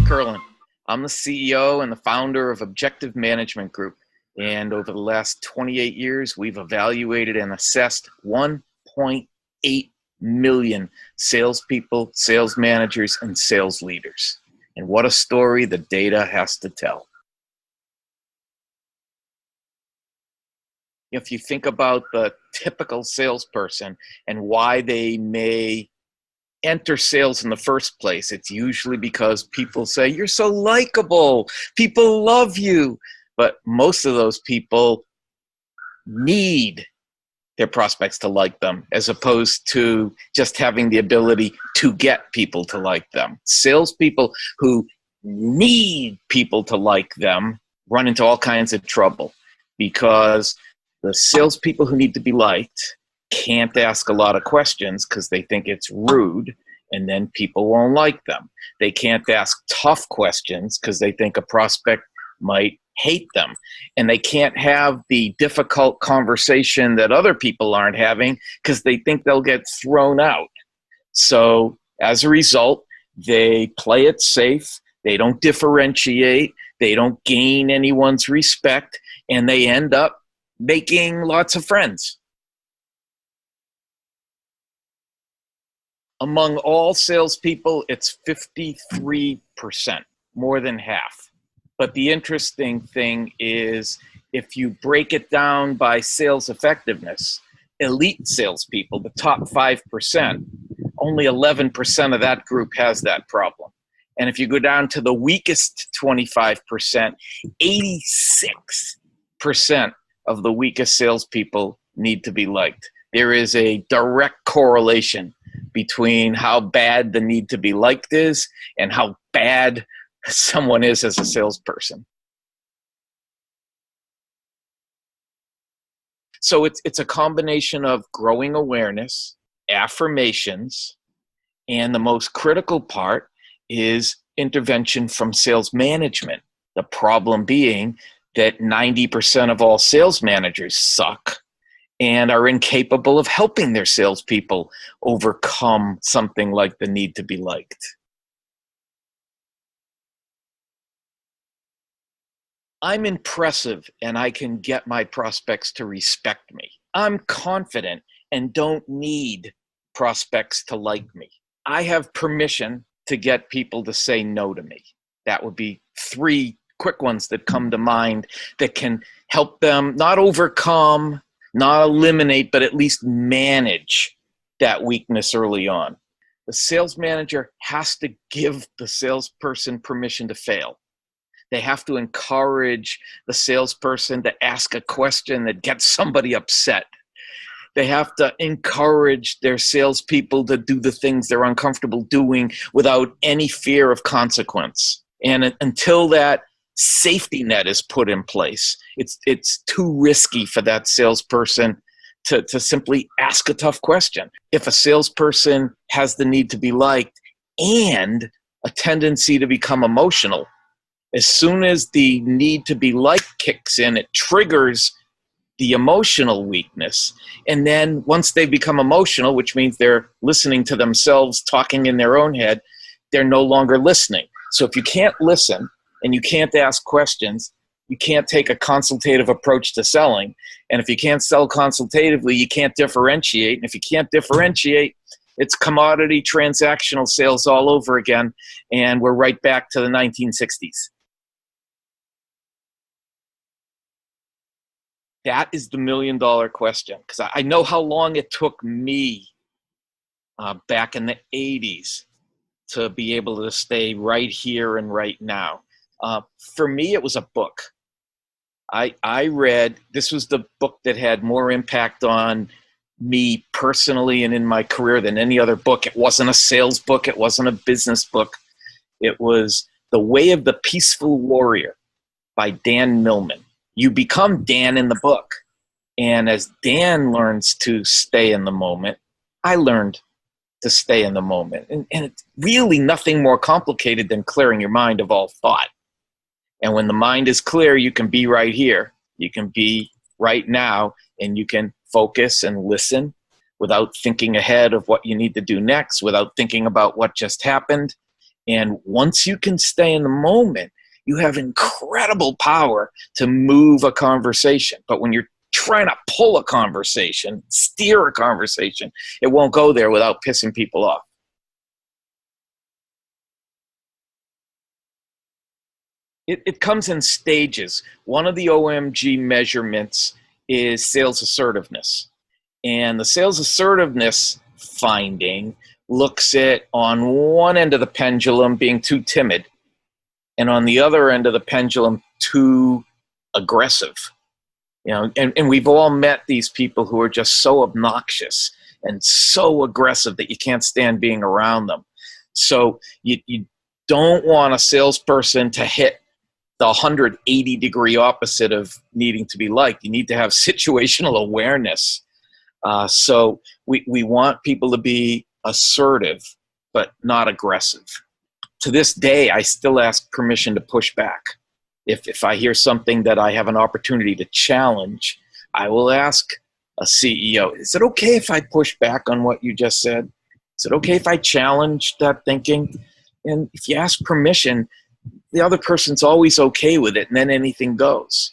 Curlin. I'm the CEO and the founder of Objective Management Group. And over the last 28 years, we've evaluated and assessed 1.8 million salespeople, sales managers, and sales leaders. And what a story the data has to tell. If you think about the typical salesperson and why they may enter sales in the first place, it's usually because people say, you're so likable, people love you. But most of those people need their prospects to like them, as opposed to just having the ability to get people to like them. Salespeople who need people to like them run into all kinds of trouble, because the salespeople who need to be liked can't ask a lot of questions because they think it's rude, and then people won't like them. They can't ask tough questions because they think a prospect might hate them. And they can't have the difficult conversation that other people aren't having because they think they'll get thrown out. So as a result, they play it safe, they don't differentiate, they don't gain anyone's respect, and they end up making lots of friends. Among all salespeople, it's 53%, more than half. But the interesting thing is, if you break it down by sales effectiveness, elite salespeople, the top 5%, only 11% of that group has that problem. And if you go down to the weakest 25%, 86% of the weakest salespeople need to be liked. There is a direct correlation between how bad the need to be liked is and how bad someone is as a salesperson. So it's a combination of growing awareness, affirmations, and the most critical part is intervention from sales management. The problem being that 90% of all sales managers suck and are incapable of helping their salespeople overcome something like the need to be liked. I'm impressive and I can get my prospects to respect me. I'm confident and don't need prospects to like me. I have permission to get people to say no to me. That would be 3 quick ones that come to mind that can help them not overcome, not eliminate, but at least manage that weakness early on. The sales manager has to give the salesperson permission to fail. They have to encourage the salesperson to ask a question that gets somebody upset. They have to encourage their salespeople to do the things they're uncomfortable doing without any fear of consequence. And until that safety net is put in place, it's too risky for that salesperson to simply ask a tough question. If a salesperson has the need to be liked and a tendency to become emotional, as soon as the need to be liked kicks in, it triggers the emotional weakness. And then once they become emotional, which means they're listening to themselves talking in their own head, they're no longer listening. So if you can't listen and you can't ask questions, you can't take a consultative approach to selling. And if you can't sell consultatively, you can't differentiate. And if you can't differentiate, it's commodity transactional sales all over again. And we're right back to the 1960s. That is the $1 million question, because I know how long it took me back in the 80s to be able to stay right here and right now. For me, it was a book. I read, this was the book that had more impact on me personally and in my career than any other book. It wasn't a sales book. It wasn't a business book. It was The Way of the Peaceful Warrior by Dan Millman. You become Dan in the book. And as Dan learns to stay in the moment, I learned to stay in the moment. And it's really nothing more complicated than clearing your mind of all thought. And when the mind is clear, you can be right here. You can be right now, and you can focus and listen without thinking ahead of what you need to do next, without thinking about what just happened. And once you can stay in the moment, you have incredible power to move a conversation. But when you're trying to pull a conversation, steer a conversation, it won't go there without pissing people off. It comes in stages. One of the OMG measurements is sales assertiveness. And the sales assertiveness finding looks at, on one end of the pendulum, being too timid, and on the other end of the pendulum, too aggressive. And we've all met these people who are just so obnoxious and so aggressive that you can't stand being around them. So you don't want a salesperson to hit the 180-degree opposite of needing to be liked. You need to have situational awareness. So we want people to be assertive, but not aggressive. To this day, I still ask permission to push back. If I hear something that I have an opportunity to challenge, I will ask a CEO, is it okay if I push back on what you just said? Is it okay if I challenge that thinking? And if you ask permission, the other person's always okay with it, and then anything goes.